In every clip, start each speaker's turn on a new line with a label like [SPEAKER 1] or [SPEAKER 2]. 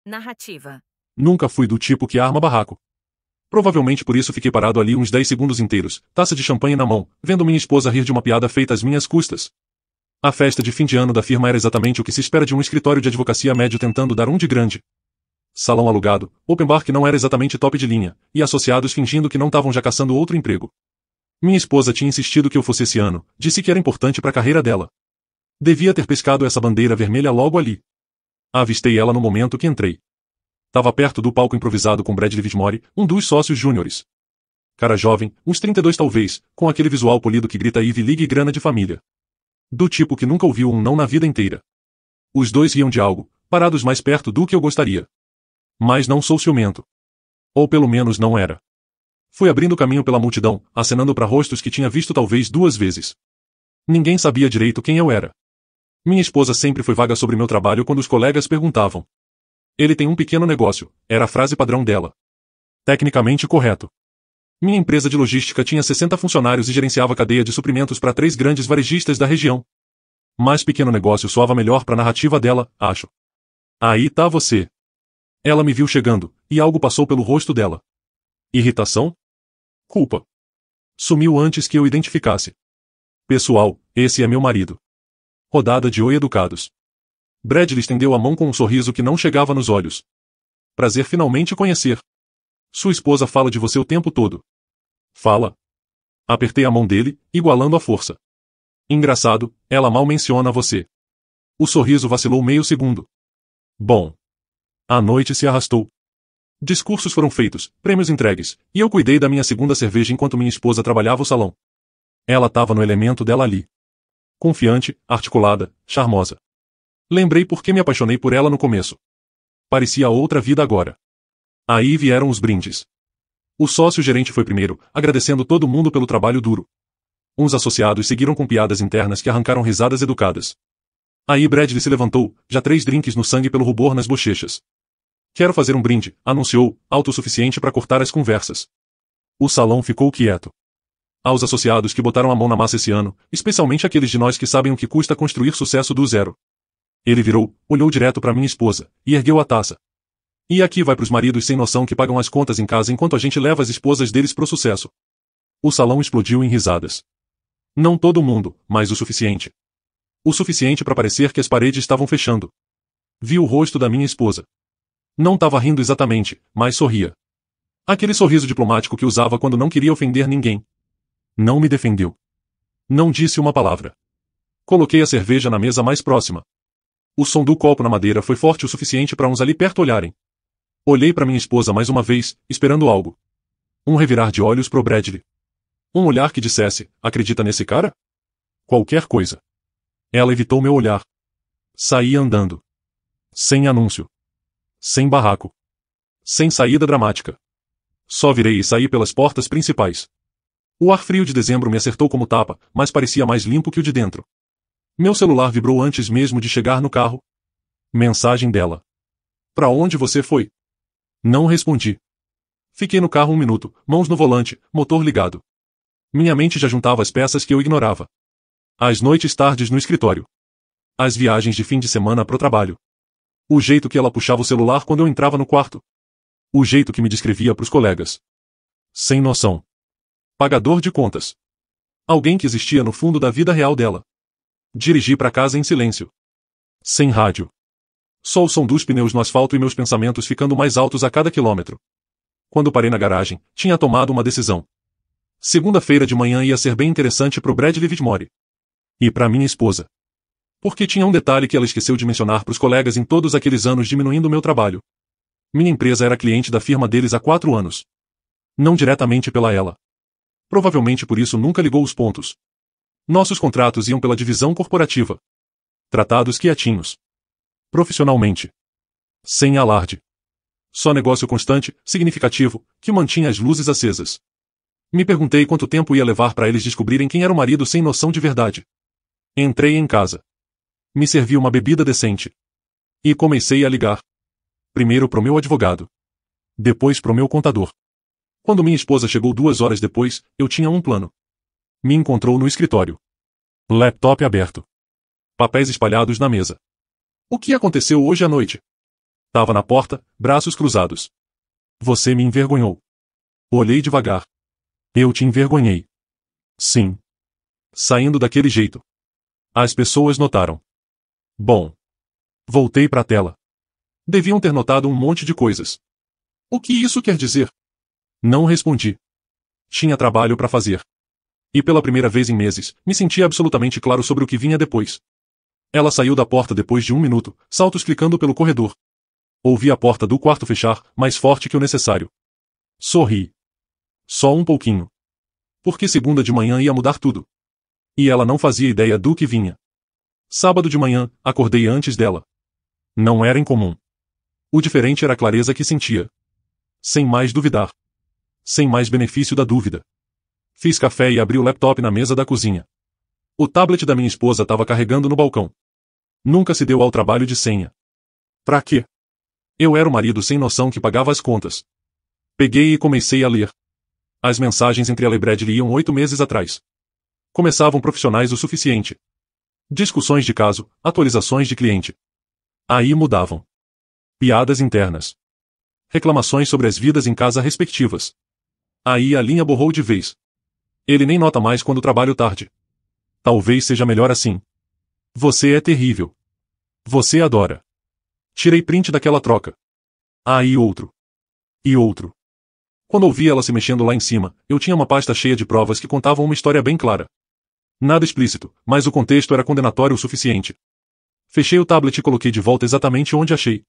[SPEAKER 1] Narrativa.
[SPEAKER 2] Nunca fui do tipo que arma barraco. Provavelmente por isso fiquei parado ali uns 10 segundos inteiros, taça de champanhe na mão, vendo minha esposa rir de uma piada feita às minhas custas. A festa de fim de ano da firma era exatamente o que se espera de um escritório de advocacia médio tentando dar um de grande. Salão alugado, open bar que não era exatamente top de linha, e associados fingindo que não estavam já caçando outro emprego. Minha esposa tinha insistido que eu fosse esse ano, disse que era importante para a carreira dela. Devia ter pescado essa bandeira vermelha logo ali. Avistei ela no momento que entrei. Tava perto do palco improvisado com Bradley Whitmore, um dos sócios júniores. Cara jovem, uns 32 talvez, com aquele visual polido que grita Ivy League e grana de família. Do tipo que nunca ouviu um não na vida inteira. Os dois riam de algo, parados mais perto do que eu gostaria. Mas não sou ciumento. Ou pelo menos não era. Fui abrindo caminho pela multidão, acenando para rostos que tinha visto talvez 2 vezes. Ninguém sabia direito quem eu era. Minha esposa sempre foi vaga sobre meu trabalho quando os colegas perguntavam. Ele tem um pequeno negócio, era a frase padrão dela. Tecnicamente correto. Minha empresa de logística tinha 60 funcionários e gerenciava cadeia de suprimentos para 3 grandes varejistas da região. Mas pequeno negócio soava melhor para a narrativa dela, acho. Aí tá você. Ela me viu chegando, e algo passou pelo rosto dela. Irritação? Culpa. Sumiu antes que eu identificasse. Pessoal, esse é meu marido. Rodada de oi educados. Bradley estendeu a mão com um sorriso que não chegava nos olhos. Prazer finalmente conhecer. Sua esposa fala de você o tempo todo. Fala. Apertei a mão dele, igualando a força. Engraçado, ela mal menciona você. O sorriso vacilou meio segundo. Bom. A noite se arrastou. Discursos foram feitos, prêmios entregues, e eu cuidei da minha segunda cerveja enquanto minha esposa trabalhava o salão. Ela estava no elemento dela ali. Confiante, articulada, charmosa. Lembrei por que me apaixonei por ela no começo. Parecia outra vida agora. Aí vieram os brindes. O sócio-gerente foi primeiro, agradecendo todo mundo pelo trabalho duro. Uns associados seguiram com piadas internas que arrancaram risadas educadas. Aí Bradley se levantou, já 3 drinks no sangue pelo rubor nas bochechas. Quero fazer um brinde, anunciou, autossuficiente para cortar as conversas. O salão ficou quieto. Aos associados que botaram a mão na massa esse ano, especialmente aqueles de nós que sabem o que custa construir sucesso do zero. Ele virou, olhou direto para minha esposa, e ergueu a taça. E aqui vai pros maridos sem noção que pagam as contas em casa enquanto a gente leva as esposas deles pro sucesso. O salão explodiu em risadas. Não todo mundo, mas o suficiente. O suficiente para parecer que as paredes estavam fechando. Vi o rosto da minha esposa. Não estava rindo exatamente, mas sorria. Aquele sorriso diplomático que usava quando não queria ofender ninguém. Não me defendeu. Não disse uma palavra. Coloquei a cerveja na mesa mais próxima. O som do copo na madeira foi forte o suficiente para uns ali perto olharem. Olhei para minha esposa mais uma vez, esperando algo. Um revirar de olhos pro Bradley. Um olhar que dissesse, acredita nesse cara? Qualquer coisa. Ela evitou meu olhar. Saí andando. Sem anúncio. Sem barraco. Sem saída dramática. Só virei e saí pelas portas principais. O ar frio de dezembro me acertou como tapa, mas parecia mais limpo que o de dentro. Meu celular vibrou antes mesmo de chegar no carro. Mensagem dela. Pra onde você foi? Não respondi. Fiquei no carro 1 minuto, mãos no volante, motor ligado. Minha mente já juntava as peças que eu ignorava. As noites tardes no escritório. As viagens de fim de semana pro trabalho. O jeito que ela puxava o celular quando eu entrava no quarto. O jeito que me descrevia pros colegas. Sem noção. Pagador de contas. Alguém que existia no fundo da vida real dela. Dirigi para casa em silêncio. Sem rádio. Só o som dos pneus no asfalto e meus pensamentos ficando mais altos a cada quilômetro. Quando parei na garagem, tinha tomado uma decisão. Segunda-feira de manhã ia ser bem interessante pro Bradley Whitmore. E pra minha esposa. Porque tinha um detalhe que ela esqueceu de mencionar pros colegas em todos aqueles anos diminuindo o meu trabalho. Minha empresa era cliente da firma deles há 4 anos. Não diretamente pela ela. Provavelmente por isso nunca ligou os pontos. Nossos contratos iam pela divisão corporativa. Tratados quietinhos. Profissionalmente. Sem alarde. Só negócio constante, significativo, que mantinha as luzes acesas. Me perguntei quanto tempo ia levar para eles descobrirem quem era o marido sem noção de verdade. Entrei em casa. Me servi uma bebida decente. E comecei a ligar. Primeiro pro meu advogado. Depois pro meu contador. Quando minha esposa chegou 2 horas depois, eu tinha um plano. Me encontrou no escritório. Laptop aberto. Papéis espalhados na mesa. O que aconteceu hoje à noite? Tava na porta, braços cruzados. Você me envergonhou. Olhei devagar. Eu te envergonhei. Sim. Saindo daquele jeito. As pessoas notaram. Bom. Voltei para a tela. Deviam ter notado um monte de coisas. O que isso quer dizer? Não respondi. Tinha trabalho para fazer. E pela primeira vez em meses, me sentia absolutamente claro sobre o que vinha depois. Ela saiu da porta depois de 1 minuto, saltos clicando pelo corredor. Ouvi a porta do quarto fechar, mais forte que o necessário. Sorri. Só um pouquinho. Porque segunda de manhã ia mudar tudo. E ela não fazia ideia do que vinha. Sábado de manhã, acordei antes dela. Não era incomum. O diferente era a clareza que sentia. Sem mais duvidar. Sem mais benefício da dúvida. Fiz café e abri o laptop na mesa da cozinha. O tablet da minha esposa estava carregando no balcão. Nunca se deu ao trabalho de senha. Pra quê? Eu era o marido sem noção que pagava as contas. Peguei e comecei a ler. As mensagens entre ela e Bradley iam 8 meses atrás. Começavam profissionais o suficiente. Discussões de caso, atualizações de cliente. Aí mudavam. Piadas internas. Reclamações sobre as vidas em casa respectivas. Aí a linha borrou de vez. Ele nem nota mais quando trabalho tarde. Talvez seja melhor assim. Você é terrível. Você adora. Tirei print daquela troca. Aí outro. E outro. Quando ouvi ela se mexendo lá em cima, eu tinha uma pasta cheia de provas que contavam uma história bem clara. Nada explícito, mas o contexto era condenatório o suficiente. Fechei o tablet e coloquei de volta exatamente onde achei.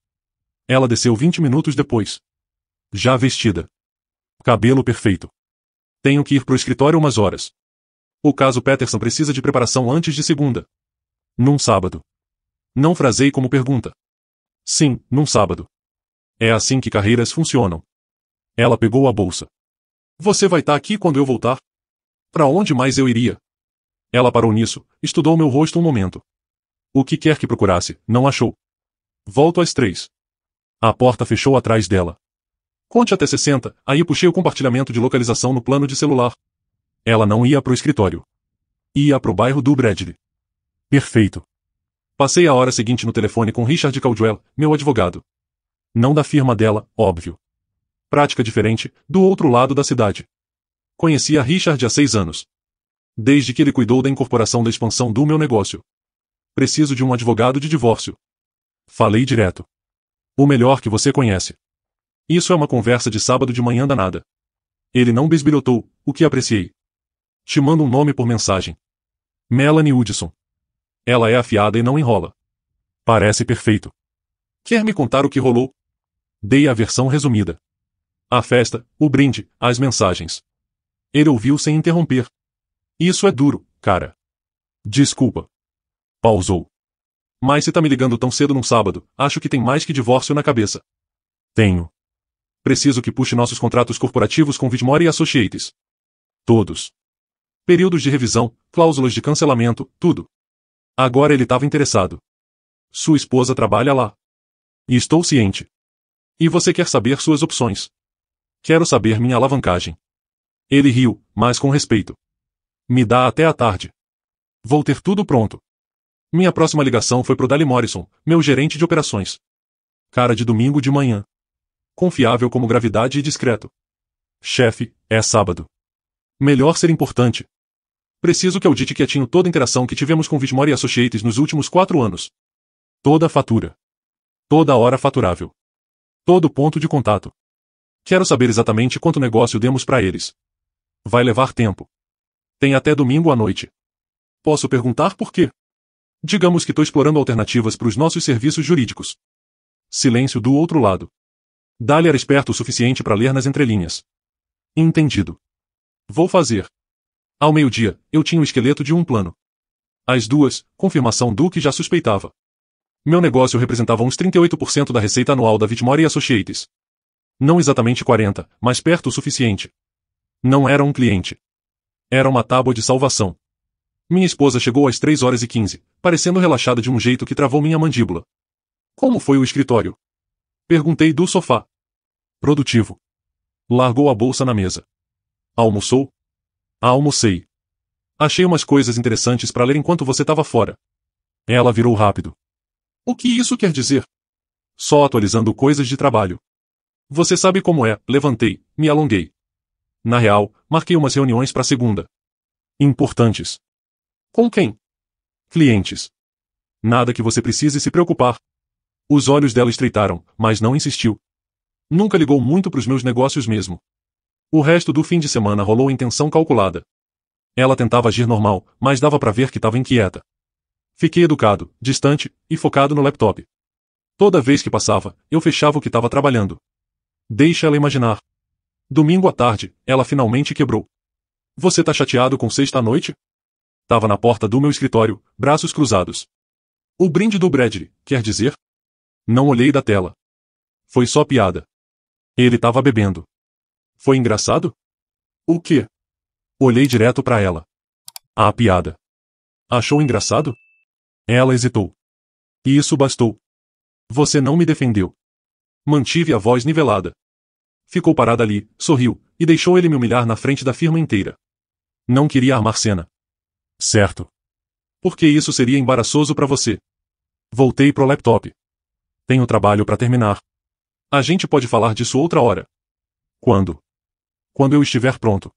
[SPEAKER 2] Ela desceu 20 minutos depois. Já vestida. Cabelo perfeito. Tenho que ir pro escritório umas horas. O caso Peterson precisa de preparação antes de segunda. Num sábado. Não frasei como pergunta. Sim, num sábado. É assim que carreiras funcionam. Ela pegou a bolsa. Você vai estar aqui quando eu voltar? Para onde mais eu iria? Ela parou nisso, estudou meu rosto um momento. O que quer que procurasse, não achou. Volto às 3. A porta fechou atrás dela. Conte até 60, aí puxei o compartilhamento de localização no plano de celular. Ela não ia pro escritório. Ia pro bairro do Bradley. Perfeito. Passei a hora seguinte no telefone com Richard Caldwell, meu advogado. Não da firma dela, óbvio. Prática diferente, do outro lado da cidade. Conhecia Richard há 6 anos. Desde que ele cuidou da incorporação da expansão do meu negócio. Preciso de um advogado de divórcio. Falei direto. O melhor que você conhece. Isso é uma conversa de sábado de manhã danada. Ele não bisbilhotou, o que apreciei. Te mando um nome por mensagem. Melanie Hudson. Ela é afiada e não enrola. Parece perfeito. Quer me contar o que rolou? Dei a versão resumida. A festa, o brinde, as mensagens. Ele ouviu sem interromper. Isso é duro, cara. Desculpa. Pausou. Mas se tá me ligando tão cedo num sábado, acho que tem mais que divórcio na cabeça. Tenho. Preciso que puxe nossos contratos corporativos com Vidmore e Associates. Todos. Períodos de revisão, cláusulas de cancelamento, tudo. Agora ele estava interessado. Sua esposa trabalha lá. E estou ciente. E você quer saber suas opções. Quero saber minha alavancagem. Ele riu, mas com respeito. Me dá até a tarde. Vou ter tudo pronto. Minha próxima ligação foi pro Dali Morrison, meu gerente de operações. Cara de domingo de manhã. Confiável como gravidade e discreto. Chefe, é sábado. Melhor ser importante. Preciso que audite quietinho toda a interação que tivemos com Vidmore Associates nos últimos 4 anos. Toda a fatura. Toda a hora faturável. Todo ponto de contato. Quero saber exatamente quanto negócio demos para eles. Vai levar tempo. Tem até domingo à noite. Posso perguntar por quê? Digamos que estou explorando alternativas para os nossos serviços jurídicos. Silêncio do outro lado. Dali era esperto o suficiente para ler nas entrelinhas. Entendido. Vou fazer. Ao meio-dia, eu tinha o esqueleto de um plano. Às 2, confirmação do que já suspeitava. Meu negócio representava uns 38% da receita anual da Vidmore Associates. Não exatamente 40, mas perto o suficiente. Não era um cliente. Era uma tábua de salvação. Minha esposa chegou às 3h15, parecendo relaxada de um jeito que travou minha mandíbula. Como foi o escritório? Perguntei do sofá. Produtivo. Largou a bolsa na mesa. Almoçou? Almocei. Achei umas coisas interessantes para ler enquanto você estava fora. Ela virou rápido. O que isso quer dizer? Só atualizando coisas de trabalho. Você sabe como é, levantei, me alonguei. Na real, marquei umas reuniões para segunda. Importantes. Com quem? Clientes. Nada que você precise se preocupar. Os olhos dela estreitaram, mas não insistiu. Nunca ligou muito pros meus negócios mesmo. O resto do fim de semana rolou em tensão calculada. Ela tentava agir normal, mas dava pra ver que estava inquieta. Fiquei educado, distante e focado no laptop. Toda vez que passava, eu fechava o que estava trabalhando. Deixa ela imaginar. Domingo à tarde, ela finalmente quebrou. Você tá chateado com sexta à noite? Tava na porta do meu escritório, braços cruzados. O brinde do Bradley, quer dizer? Não olhei da tela. Foi só piada. Ele tava bebendo. Foi engraçado? O quê? Olhei direto pra ela. A piada. Achou engraçado? Ela hesitou. E isso bastou. Você não me defendeu. Mantive a voz nivelada. Ficou parada ali, sorriu, e deixou ele me humilhar na frente da firma inteira. Não queria armar cena. Certo. Porque isso seria embaraçoso pra você. Voltei pro laptop. Tenho trabalho pra terminar. A gente pode falar disso outra hora. Quando? Quando eu estiver pronto.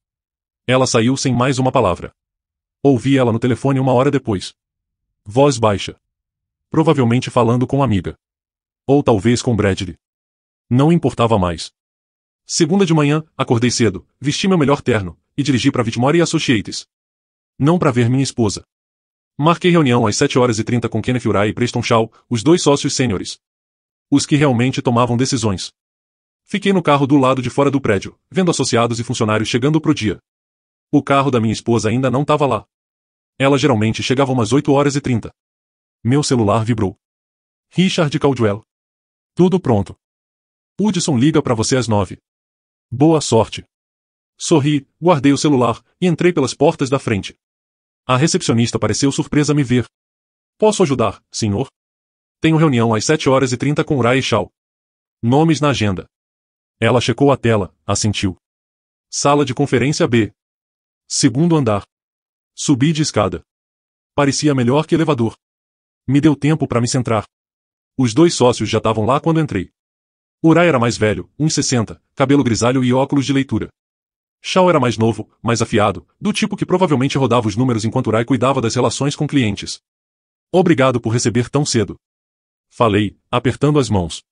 [SPEAKER 2] Ela saiu sem mais uma palavra. Ouvi ela no telefone uma hora depois. Voz baixa. Provavelmente falando com amiga. Ou talvez com Bradley. Não importava mais. Segunda de manhã, acordei cedo, vesti meu melhor terno, e dirigi para Whitmore Associates. Não para ver minha esposa. Marquei reunião às 7h30 com Kenneth Uri e Preston Shaw, os dois sócios sêniores. Os que realmente tomavam decisões. Fiquei no carro do lado de fora do prédio, vendo associados e funcionários chegando pro dia. O carro da minha esposa ainda não estava lá. Ela geralmente chegava umas 8h30. Meu celular vibrou. Richard Caldwell. Tudo pronto. Hudson liga para você às 9. Boa sorte. Sorri, guardei o celular e entrei pelas portas da frente. A recepcionista pareceu surpresa a me ver. Posso ajudar, senhor? Tenho reunião às 7h30 com Uri e Shaw. Nomes na agenda. Ela checou a tela, assentiu. Sala de conferência B. Segundo andar. Subi de escada. Parecia melhor que elevador. Me deu tempo para me centrar. Os dois sócios já estavam lá quando entrei. Uri era mais velho, 1,60, cabelo grisalho e óculos de leitura. Shaw era mais novo, mais afiado, do tipo que provavelmente rodava os números enquanto Uri cuidava das relações com clientes. Obrigado por receber tão cedo. Falei, apertando as mãos.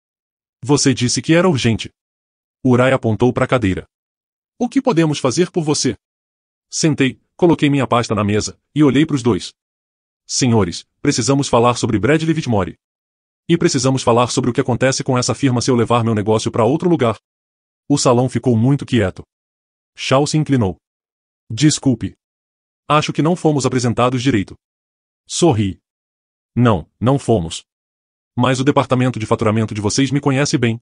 [SPEAKER 2] Você disse que era urgente. Uri apontou para a cadeira. O que podemos fazer por você? Sentei, coloquei minha pasta na mesa, e olhei para os dois. Senhores, precisamos falar sobre Bradley Whitmore. E precisamos falar sobre o que acontece com essa firma se eu levar meu negócio para outro lugar. O salão ficou muito quieto. Shaw se inclinou. Desculpe. Acho que não fomos apresentados direito. Sorri. Não, não fomos. Mas o departamento de faturamento de vocês me conhece bem.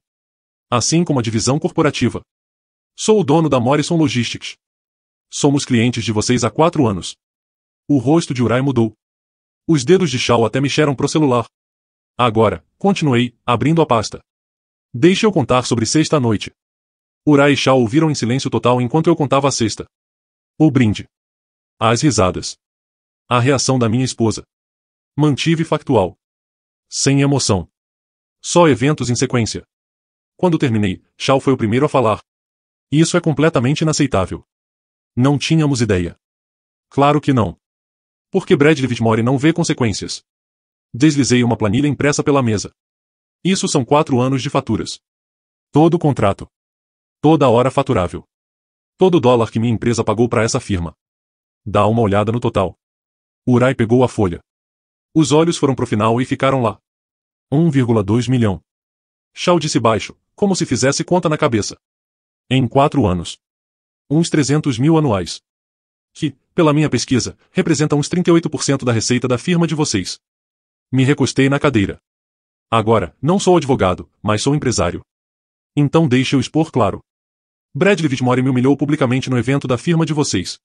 [SPEAKER 2] Assim como a divisão corporativa. Sou o dono da Morrison Logistics. Somos clientes de vocês há 4 anos. O rosto de Uri mudou. Os dedos de Shaw até mexeram pro celular. Agora, continuei, abrindo a pasta. Deixe eu contar sobre sexta à noite. Uri e Shaw ouviram em silêncio total enquanto eu contava a sexta. O brinde. As risadas. A reação da minha esposa. Mantive factual. Sem emoção. Só eventos em sequência. Quando terminei, Shaw foi o primeiro a falar. Isso é completamente inaceitável. Não tínhamos ideia. Claro que não. Porque Bradley Whitmore não vê consequências. Deslizei uma planilha impressa pela mesa. Isso são 4 anos de faturas. Todo contrato. Toda hora faturável. Todo dólar que minha empresa pagou para essa firma. Dá uma olhada no total. Uri pegou a folha. Os olhos foram pro final e ficaram lá. 1,2 milhão. Shaw disse baixo, como se fizesse conta na cabeça. Em 4 anos. Uns 300 mil anuais. Que, pela minha pesquisa, representa uns 38% da receita da firma de vocês. Me recostei na cadeira. Agora, não sou advogado, mas sou empresário. Então deixe eu expor claro. Bradley Whitmore me humilhou publicamente no evento da firma de vocês.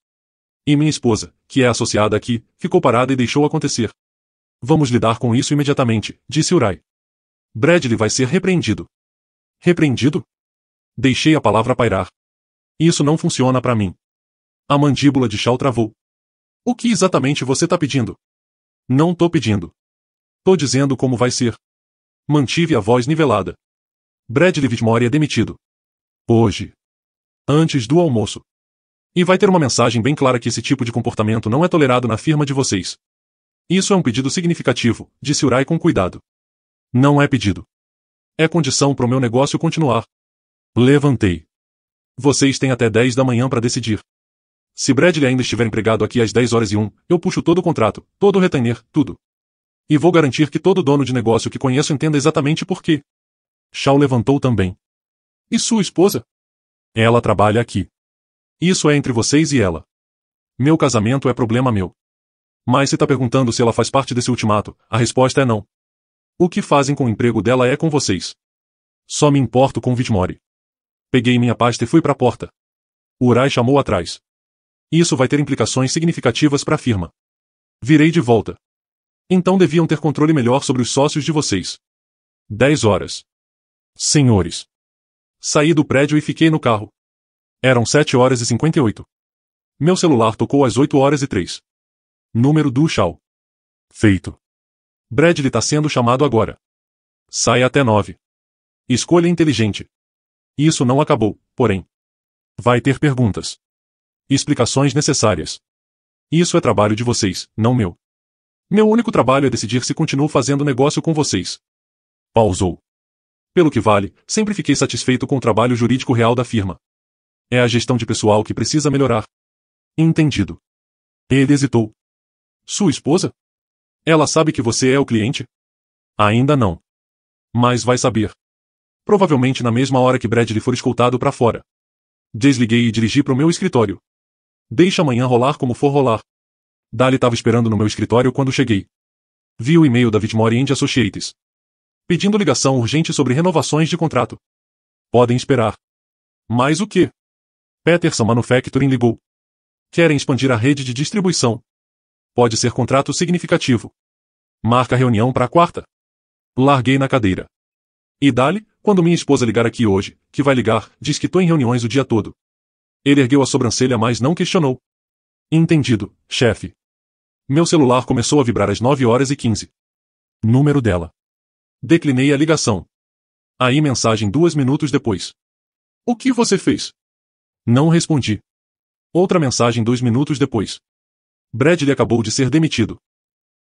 [SPEAKER 2] E minha esposa, que é associada aqui, ficou parada e deixou acontecer. Vamos lidar com isso imediatamente, disse Uri. Bradley vai ser repreendido. Repreendido? Deixei a palavra pairar. Isso não funciona para mim. A mandíbula de Shaw travou. O que exatamente você tá pedindo? Não tô pedindo. Tô dizendo como vai ser. Mantive a voz nivelada. Bradley Whitmore é demitido. Hoje. Antes do almoço. E vai ter uma mensagem bem clara que esse tipo de comportamento não é tolerado na firma de vocês. Isso é um pedido significativo, disse Uri com cuidado. Não é pedido. É condição para o meu negócio continuar. Levantei. Vocês têm até 10 da manhã para decidir. Se Bradley ainda estiver empregado aqui às 10h01, eu puxo todo o contrato, todo o retainer, tudo. E vou garantir que todo dono de negócio que conheço entenda exatamente por quê. Shaw levantou também. E sua esposa? Ela trabalha aqui. Isso é entre vocês e ela. Meu casamento é problema meu. Mas se tá perguntando se ela faz parte desse ultimato, a resposta é não. O que fazem com o emprego dela é com vocês. Só me importo com Whitmore. Peguei minha pasta e fui para a porta. Uri chamou atrás. Isso vai ter implicações significativas para a firma. Virei de volta. Então deviam ter controle melhor sobre os sócios de vocês. 10 horas. Senhores. Saí do prédio e fiquei no carro. Eram 7h58. Meu celular tocou às 8h03. Número do Shaw. Feito. Bradley está sendo chamado agora. Sai até 9. Escolha inteligente. Isso não acabou, porém. Vai ter perguntas. Explicações necessárias. Isso é trabalho de vocês, não meu. Meu único trabalho é decidir se continuo fazendo negócio com vocês. Pausou. Pelo que vale, sempre fiquei satisfeito com o trabalho jurídico real da firma. É a gestão de pessoal que precisa melhorar. Entendido. Ele hesitou. Sua esposa? Ela sabe que você é o cliente? Ainda não. Mas vai saber. Provavelmente na mesma hora que Bradley for escoltado para fora. Desliguei e dirigi para o meu escritório. Deixa amanhã rolar como for rolar. Dali estava esperando no meu escritório quando cheguei. Vi o e-mail da Whitmore & Associates. Pedindo ligação urgente sobre renovações de contrato. Podem esperar. Mais o quê? Peterson Manufacturing ligou. Querem expandir a rede de distribuição. Pode ser contrato significativo. Marca a reunião para a quarta. Larguei na cadeira. E dali, quando minha esposa ligar aqui hoje, que vai ligar, diz que tô em reuniões o dia todo. Ele ergueu a sobrancelha, mas não questionou. Entendido, chefe. Meu celular começou a vibrar às 9h15. Número dela. Declinei a ligação. Aí mensagem 2 minutos depois. O que você fez? Não respondi. Outra mensagem 2 minutos depois. Bradley acabou de ser demitido.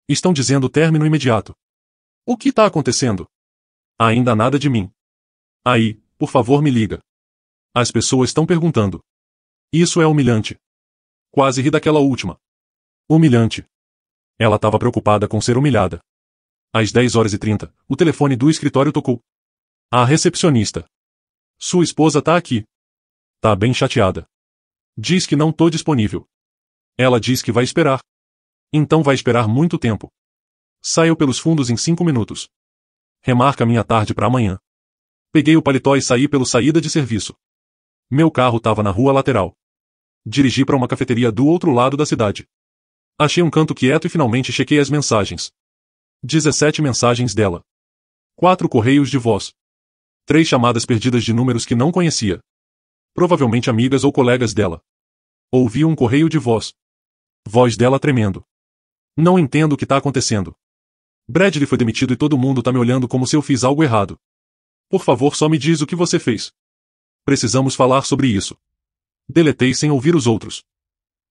[SPEAKER 2] Estão dizendo término imediato. O que tá acontecendo? Ainda nada de mim. Aí, por favor me liga. As pessoas estão perguntando. Isso é humilhante. Quase ri daquela última. Humilhante. Ela estava preocupada com ser humilhada. Às 10h30, o telefone do escritório tocou. A recepcionista. Sua esposa tá aqui. Tá bem chateada. Diz que não tô disponível. Ela diz que vai esperar. Então vai esperar muito tempo. Saiu pelos fundos em 5 minutos. Remarca minha tarde para amanhã. Peguei o paletó e saí pelo saída de serviço. Meu carro estava na rua lateral. Dirigi para uma cafeteria do outro lado da cidade. Achei um canto quieto e finalmente chequei as mensagens. 17 mensagens dela. 4 correios de voz. 3 chamadas perdidas de números que não conhecia. Provavelmente amigas ou colegas dela. Ouvi um correio de voz. Voz dela tremendo. Não entendo o que tá acontecendo. Bradley foi demitido e todo mundo tá me olhando como se eu fiz algo errado. Por favor, só me diz o que você fez. Precisamos falar sobre isso. Deletei sem ouvir os outros.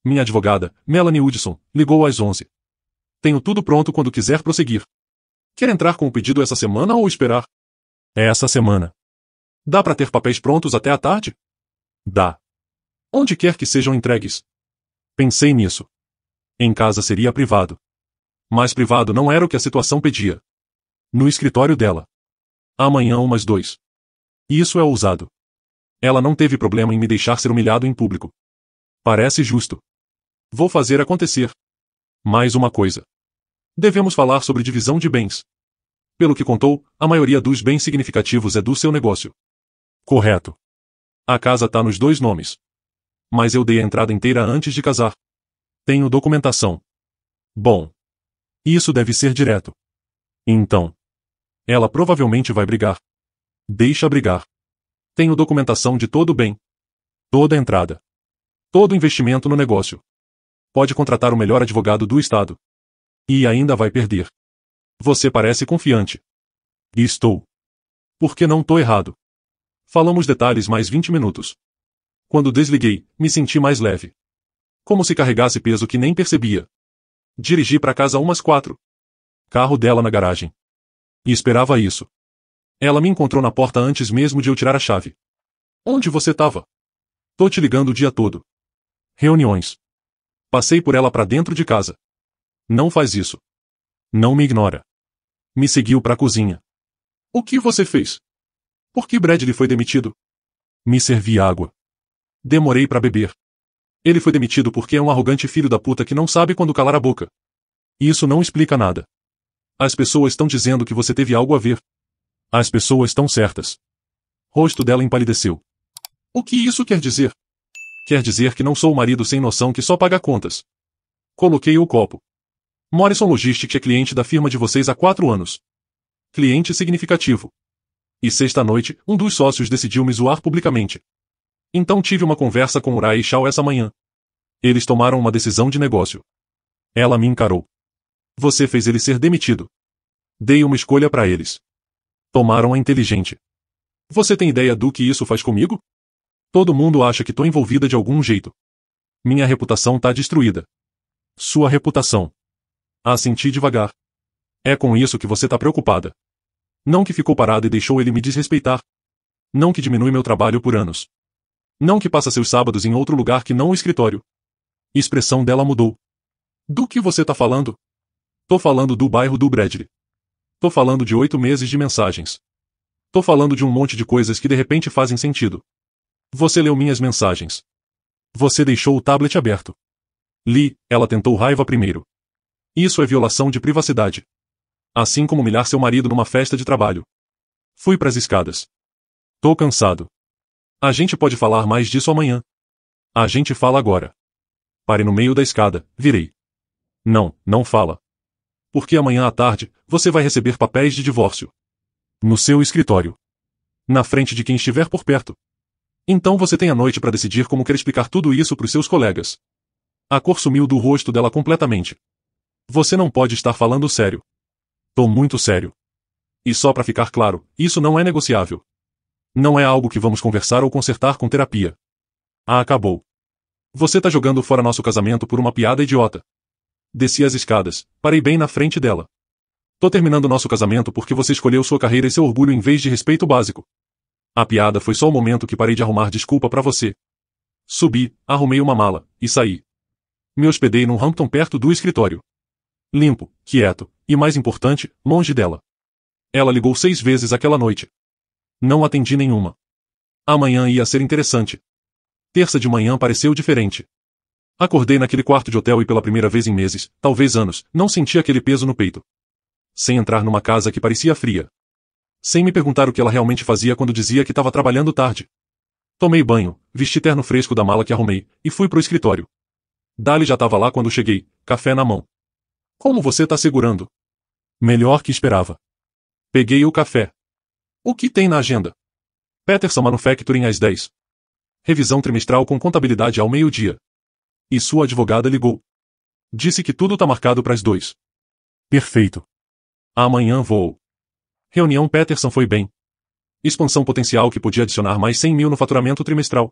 [SPEAKER 2] Minha advogada, Melanie Hudson, ligou às 11. Tenho tudo pronto quando quiser prosseguir. Quer entrar com o pedido essa semana ou esperar? É essa semana. Dá para ter papéis prontos até a tarde? Dá. Onde quer que sejam entregues. Pensei nisso. Em casa seria privado. Mas privado não era o que a situação pedia. No escritório dela. Amanhã umas 2. Isso é ousado. Ela não teve problema em me deixar ser humilhado em público. Parece justo. Vou fazer acontecer. Mais uma coisa. Devemos falar sobre divisão de bens. Pelo que contou, a maioria dos bens significativos é do seu negócio. Correto. A casa tá nos 2 nomes. Mas eu dei a entrada inteira antes de casar. Tenho documentação. Bom. Isso deve ser direto. Então. Ela provavelmente vai brigar. Deixa brigar. Tenho documentação de todo o bem. Toda a entrada. Todo investimento no negócio. Pode contratar o melhor advogado do estado. E ainda vai perder. Você parece confiante. E estou. Porque não tô errado. Falamos detalhes mais 20 minutos. Quando desliguei, me senti mais leve. Como se carregasse peso que nem percebia. Dirigi para casa umas 4. Carro dela na garagem. E esperava isso. Ela me encontrou na porta antes mesmo de eu tirar a chave. Onde você tava? Tô te ligando o dia todo. Reuniões. Passei por ela pra dentro de casa. Não faz isso. Não me ignora. Me seguiu pra cozinha. O que você fez? Por que Bradley foi demitido? Me servi água. Demorei pra beber. Ele foi demitido porque é um arrogante filho da puta que não sabe quando calar a boca. Isso não explica nada. As pessoas estão dizendo que você teve algo a ver. As pessoas estão certas. Rosto dela empalideceu. O que isso quer dizer? Quer dizer que não sou o marido sem noção que só paga contas. Coloquei o copo. Morrison Logistics é cliente da firma de vocês há 4 anos. Cliente significativo. E sexta-noite, um dos sócios decidiu me zoar publicamente. Então tive uma conversa com Uri e Shaw essa manhã. Eles tomaram uma decisão de negócio. Ela me encarou. Você fez ele ser demitido. Dei uma escolha para eles. Tomaram a inteligente. Você tem ideia do que isso faz comigo? Todo mundo acha que tô envolvida de algum jeito. Minha reputação tá destruída. Sua reputação. Assenti devagar. É com isso que você tá preocupada. Não que ficou parada e deixou ele me desrespeitar. Não que diminui meu trabalho por anos. Não que passa seus sábados em outro lugar que não o escritório. Expressão dela mudou. Do que você tá falando? Tô falando do bairro do Bradley. Tô falando de 8 meses de mensagens. Tô falando de um monte de coisas que de repente fazem sentido. Você leu minhas mensagens. Você deixou o tablet aberto. Li, ela tentou raiva primeiro. Isso é violação de privacidade. Assim como humilhar seu marido numa festa de trabalho. Fui pras escadas. Tô cansado. A gente pode falar mais disso amanhã. A gente fala agora. Parei no meio da escada, virei. Não, não fala. Porque amanhã à tarde, você vai receber papéis de divórcio. No seu escritório. Na frente de quem estiver por perto. Então você tem a noite para decidir como quer explicar tudo isso pros seus colegas. A cor sumiu do rosto dela completamente. Você não pode estar falando sério. Tô muito sério. E só para ficar claro, isso não é negociável. Não é algo que vamos conversar ou consertar com terapia. Ah, acabou. Você tá jogando fora nosso casamento por uma piada idiota. Desci as escadas, parei bem na frente dela. Tô terminando nosso casamento porque você escolheu sua carreira e seu orgulho em vez de respeito básico. A piada foi só o momento que parei de arrumar desculpa pra você. Subi, arrumei uma mala, e saí. Me hospedei num Hampton perto do escritório. Limpo, quieto, e mais importante, longe dela. Ela ligou 6 vezes aquela noite. Não atendi nenhuma. Amanhã ia ser interessante. Terça de manhã pareceu diferente. Acordei naquele quarto de hotel e pela primeira vez em meses, talvez anos, não senti aquele peso no peito. Sem entrar numa casa que parecia fria. Sem me perguntar o que ela realmente fazia quando dizia que estava trabalhando tarde. Tomei banho, vesti terno fresco da mala que arrumei, e fui pro escritório. Dali já estava lá quando cheguei, café na mão. Como você tá segurando? Melhor que esperava. Peguei o café. O que tem na agenda? Peterson Manufacturing às 10. Revisão trimestral com contabilidade ao meio-dia. E sua advogada ligou. Disse que tudo tá marcado pras 2. Perfeito. Amanhã vou. Reunião Peterson foi bem. Expansão potencial que podia adicionar mais 100 mil no faturamento trimestral.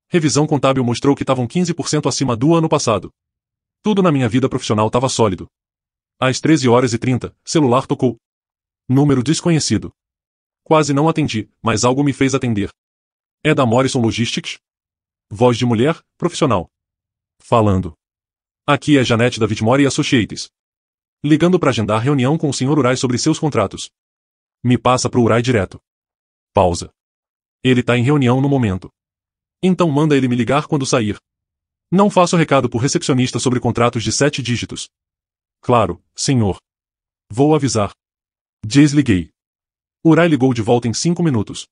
[SPEAKER 2] Revisão contábil mostrou que estavam 15% acima do ano passado. Tudo na minha vida profissional estava sólido. Às 13h30, celular tocou. Número desconhecido. Quase não atendi, mas algo me fez atender. É da Morrison Logistics? Voz de mulher, profissional. Falando. Aqui é Janete da Whitmore Associates. Ligando para agendar reunião com o Sr. Uri sobre seus contratos. Me passa pro Uri direto. Pausa. Ele tá em reunião no momento. Então manda ele me ligar quando sair. Não faço recado por recepcionista sobre contratos de 7 dígitos. Claro, senhor. Vou avisar. Desliguei. Uri ligou de volta em 5 minutos.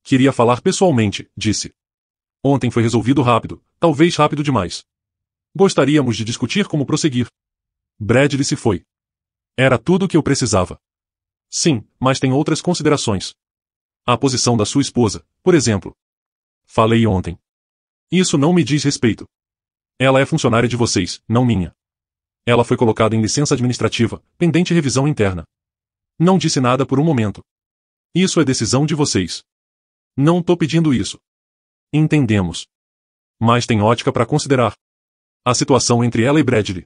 [SPEAKER 2] Queria falar pessoalmente, disse. Ontem foi resolvido rápido, talvez rápido demais. Gostaríamos de discutir como prosseguir. Bradley se foi. Era tudo o que eu precisava. Sim, mas tem outras considerações. A posição da sua esposa, por exemplo. Falei ontem. Isso não me diz respeito. Ela é funcionária de vocês, não minha. Ela foi colocada em licença administrativa, pendente revisão interna. Não disse nada por um momento. Isso é decisão de vocês. Não tô pedindo isso. Entendemos. Mas tem ótica para considerar. A situação entre ela e Bradley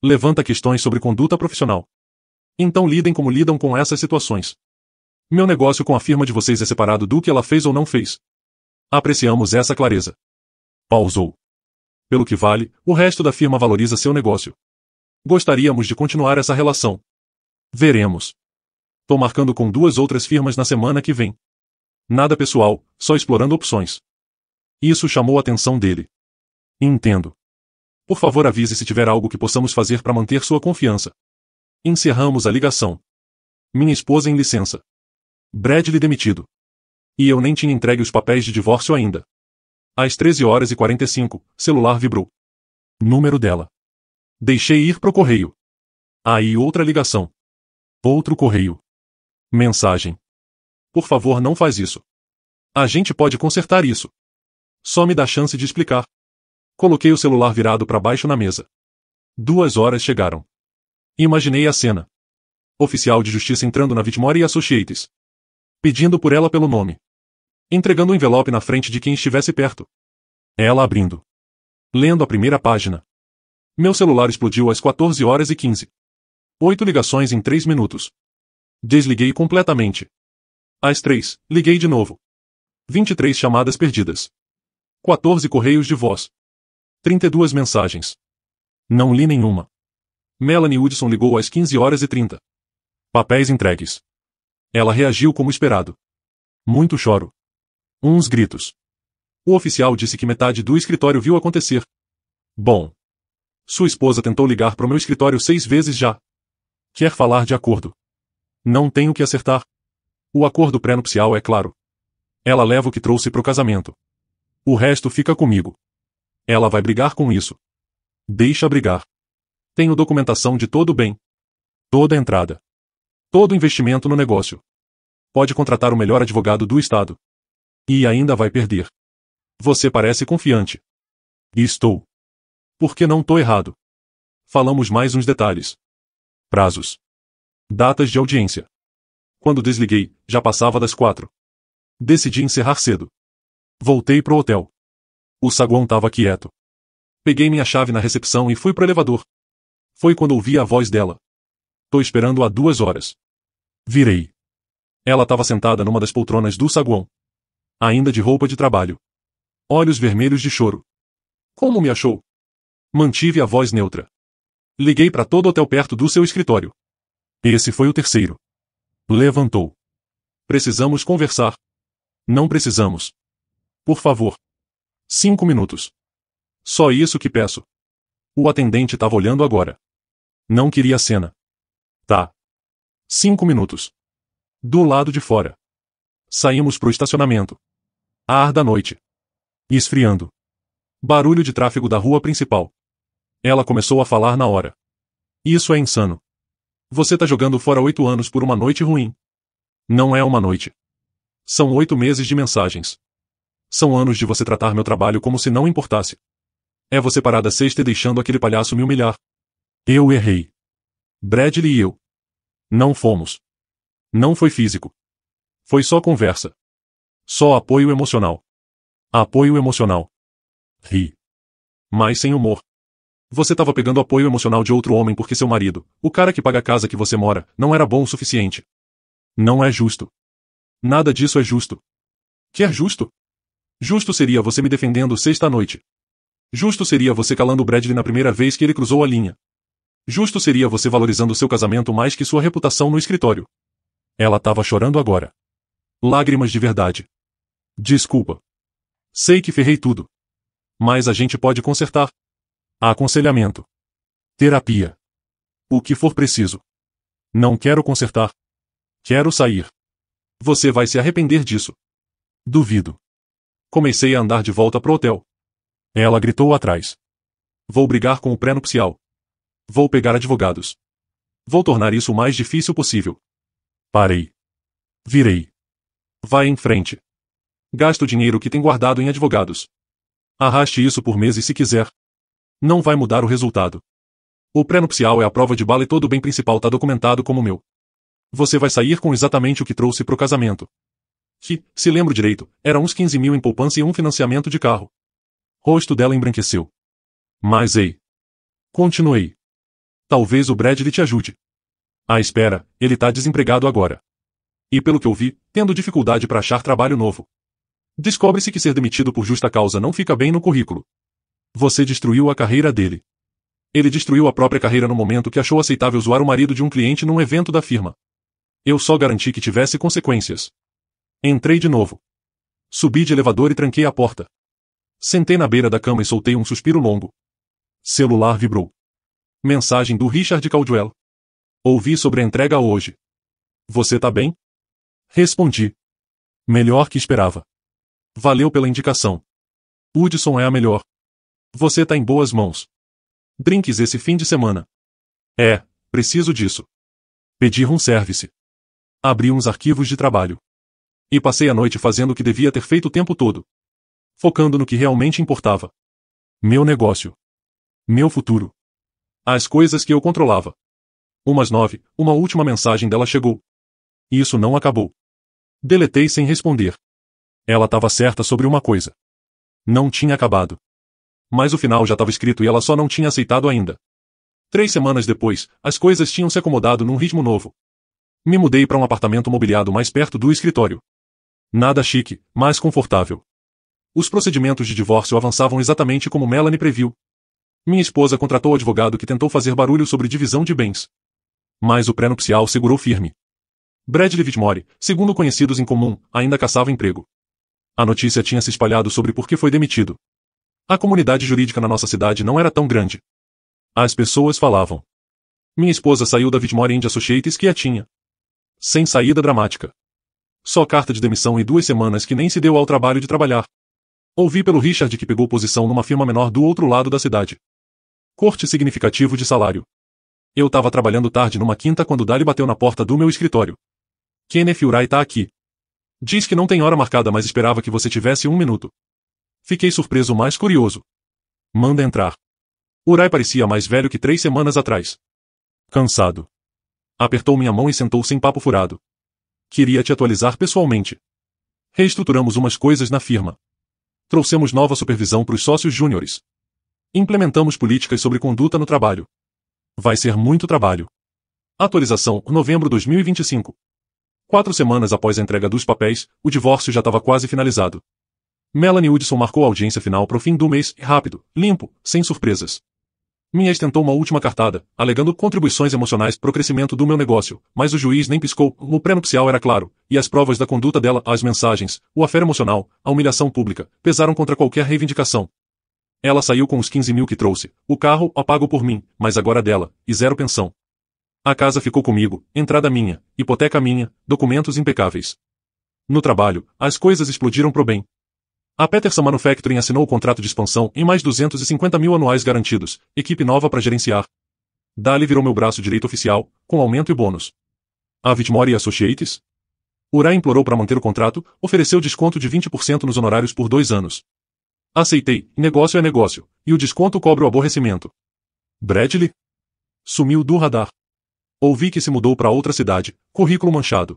[SPEAKER 2] levanta questões sobre conduta profissional. Então lidem como lidam com essas situações. Meu negócio com a firma de vocês é separado do que ela fez ou não fez. Apreciamos essa clareza. Pausou. Pelo que vale, o resto da firma valoriza seu negócio. Gostaríamos de continuar essa relação. Veremos. Tô marcando com 2 outras firmas na semana que vem. Nada pessoal, só explorando opções. Isso chamou a atenção dele. Entendo. Por favor, avise se tiver algo que possamos fazer para manter sua confiança. Encerramos a ligação. Minha esposa em licença. Bradley demitido. E eu nem tinha entregue os papéis de divórcio ainda. Às 13h45, celular vibrou. Número dela. Deixei ir pro correio. Aí outra ligação. Outro correio. Mensagem. Por favor, não faz isso. A gente pode consertar isso. Só me dá chance de explicar. Coloquei o celular virado para baixo na mesa. 2 horas chegaram. Imaginei a cena. Oficial de justiça entrando na Whitmore Associates. Pedindo por ela pelo nome. Entregando o envelope na frente de quem estivesse perto. Ela abrindo. Lendo a primeira página. Meu celular explodiu às 14h15. 8 ligações em 3 minutos. Desliguei completamente. Às 3, liguei de novo. 23 chamadas perdidas. 14 correios de voz. 32 mensagens. Não li nenhuma. Melanie Hudson ligou às 15h30. Papéis entregues. Ela reagiu como esperado. Muito choro. Uns gritos. O oficial disse que metade do escritório viu acontecer. Bom. Sua esposa tentou ligar pro meu escritório 6 vezes já. Quer falar de acordo. Não tenho que acertar. O acordo pré-nupcial é claro. Ela leva o que trouxe pro casamento. O resto fica comigo. Ela vai brigar com isso. Deixa brigar. Tenho documentação de todo o bem. Toda a entrada. Todo o investimento no negócio. Pode contratar o melhor advogado do estado. E ainda vai perder. Você parece confiante. Estou. Por que não tô errado? Falamos mais uns detalhes. Prazos. Datas de audiência. Quando desliguei, já passava das 4. Decidi encerrar cedo. Voltei pro hotel. O saguão tava quieto. Peguei minha chave na recepção e fui pro elevador. Foi quando ouvi a voz dela. Tô esperando há 2 horas. Virei. Ela tava sentada numa das poltronas do saguão. Ainda de roupa de trabalho. Olhos vermelhos de choro. Como me achou? Mantive a voz neutra. Liguei para todo hotel perto do seu escritório. Esse foi o 3º. Levantou. Precisamos conversar. Não precisamos. Por favor. 5 minutos. Só isso que peço. O atendente estava olhando agora. Não queria cena. Tá. 5 minutos. Do lado de fora. Saímos pro estacionamento. Ar da noite. Esfriando. Barulho de tráfego da rua principal. Ela começou a falar na hora. Isso é insano. Você tá jogando fora 8 anos por uma noite ruim. Não é uma noite. São 8 meses de mensagens. São anos de você tratar meu trabalho como se não importasse. É você parar da sexta e deixando aquele palhaço me humilhar. Eu errei. Bradley e eu. Não fomos. Não foi físico. Foi só conversa. Só apoio emocional. Apoio emocional. Ri. Mas sem humor. Você tava pegando apoio emocional de outro homem porque seu marido, o cara que paga a casa que você mora, não era bom o suficiente. Não é justo. Nada disso é justo. Quer justo? Justo seria você me defendendo sexta-noite. Justo seria você calando o Bradley na primeira vez que ele cruzou a linha. Justo seria você valorizando seu casamento mais que sua reputação no escritório. Ela tava chorando agora. Lágrimas de verdade. Desculpa. Sei que ferrei tudo. Mas a gente pode consertar. Aconselhamento. Terapia. O que for preciso. Não quero consertar. Quero sair. Você vai se arrepender disso. Duvido. Comecei a andar de volta pro hotel. Ela gritou atrás. Vou brigar com o pré-nupcial. Vou pegar advogados. Vou tornar isso o mais difícil possível. Parei. Virei. Vai em frente. Gasta o dinheiro que tem guardado em advogados. Arraste isso por meses se quiser. Não vai mudar o resultado. O pré-nupcial é a prova de bala e todo o bem principal tá documentado como meu. Você vai sair com exatamente o que trouxe pro casamento. Que, se lembro direito, era uns 15 mil em poupança e um financiamento de carro. Rosto dela embranqueceu. Mas ei. Continuei. Talvez o Bradley te ajude. Ah, espera, ele tá desempregado agora. E pelo que eu vi, tendo dificuldade para achar trabalho novo. Descobre-se que ser demitido por justa causa não fica bem no currículo. Você destruiu a carreira dele. Ele destruiu a própria carreira no momento que achou aceitável zoar o marido de um cliente num evento da firma. Eu só garanti que tivesse consequências. Entrei de novo. Subi de elevador e tranquei a porta. Sentei na beira da cama e soltei um suspiro longo. Celular vibrou. Mensagem do Richard Caldwell. Ouvi sobre a entrega hoje. Você tá bem? Respondi. Melhor que esperava. Valeu pela indicação. Hudson é a melhor. Você tá em boas mãos. Drinks esse fim de semana. É, preciso disso. Pedi room service. Abri uns arquivos de trabalho. E passei a noite fazendo o que devia ter feito o tempo todo. Focando no que realmente importava. Meu negócio. Meu futuro. As coisas que eu controlava. Umas 9, uma última mensagem dela chegou. Isso não acabou. Deletei sem responder. Ela estava certa sobre uma coisa. Não tinha acabado. Mas o final já estava escrito e ela só não tinha aceitado ainda. 3 semanas depois, as coisas tinham se acomodado num ritmo novo. Me mudei para um apartamento mobiliado mais perto do escritório. Nada chique, mas confortável. Os procedimentos de divórcio avançavam exatamente como Melanie previu. Minha esposa contratou o advogado que tentou fazer barulho sobre divisão de bens. Mas o pré-nupcial segurou firme. Bradley Whitmore, segundo conhecidos em comum, ainda caçava emprego. A notícia tinha se espalhado sobre por que foi demitido. A comunidade jurídica na nossa cidade não era tão grande. As pessoas falavam. Minha esposa saiu da Whitmore and Associates quietinha. Sem saída dramática. Só carta de demissão e 2 semanas que nem se deu ao trabalho de trabalhar. Ouvi pelo Richard que pegou posição numa firma menor do outro lado da cidade. Corte significativo de salário. Eu estava trabalhando tarde numa quinta quando Dali bateu na porta do meu escritório. Kenneth Urai tá aqui. Diz que não tem hora marcada, mas esperava que você tivesse 1 minuto. Fiquei surpreso, mais curioso. Manda entrar. Urai parecia mais velho que 3 semanas atrás. Cansado. Apertou minha mão e sentou sem papo furado. Queria te atualizar pessoalmente. Reestruturamos umas coisas na firma. Trouxemos nova supervisão para os sócios júniores. Implementamos políticas sobre conduta no trabalho. Vai ser muito trabalho. Atualização, novembro 2025. 4 semanas após a entrega dos papéis, o divórcio já estava quase finalizado. Melanie Hudson marcou a audiência final para o fim do mês, rápido, limpo, sem surpresas. Minha ex tentou uma última cartada, alegando contribuições emocionais para o crescimento do meu negócio, mas o juiz nem piscou, o pré-nupcial era claro, e as provas da conduta dela, as mensagens, o affair emocional, a humilhação pública, pesaram contra qualquer reivindicação. Ela saiu com os 15 mil que trouxe, o carro, pago por mim, mas agora dela, e 0 pensão. A casa ficou comigo, entrada minha, hipoteca minha, documentos impecáveis. No trabalho, as coisas explodiram pro bem. A Peterson Manufacturing assinou o contrato de expansão em mais 250 mil anuais garantidos, equipe nova para gerenciar. Dali virou meu braço direito oficial, com aumento e bônus. A Whitmore Associates? Urai implorou para manter o contrato, ofereceu desconto de 20% nos honorários por 2 anos. Aceitei, negócio é negócio, e o desconto cobre o aborrecimento. Bradley? Sumiu do radar. Ouvi que se mudou para outra cidade, currículo manchado.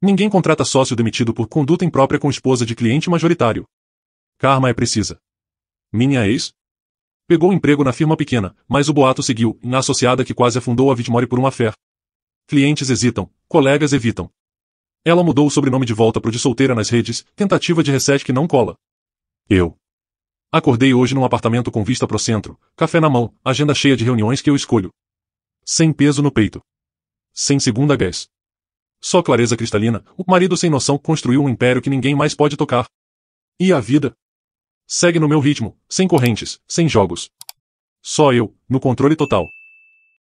[SPEAKER 2] Ninguém contrata sócio demitido por conduta imprópria com esposa de cliente majoritário. Karma é precisa. Minha ex? Pegou emprego na firma pequena, mas o boato seguiu, na associada que quase afundou a Whitmore por uma fé. Clientes hesitam, colegas evitam. Ela mudou o sobrenome de volta pro de solteira nas redes, tentativa de reset que não cola. Eu. Acordei hoje num apartamento com vista pro centro, café na mão, agenda cheia de reuniões que eu escolho. Sem peso no peito. Sem segunda gás. Só clareza cristalina, o marido sem noção construiu um império que ninguém mais pode tocar. E a vida? Segue no meu ritmo, sem correntes, sem jogos. Só eu, no controle total.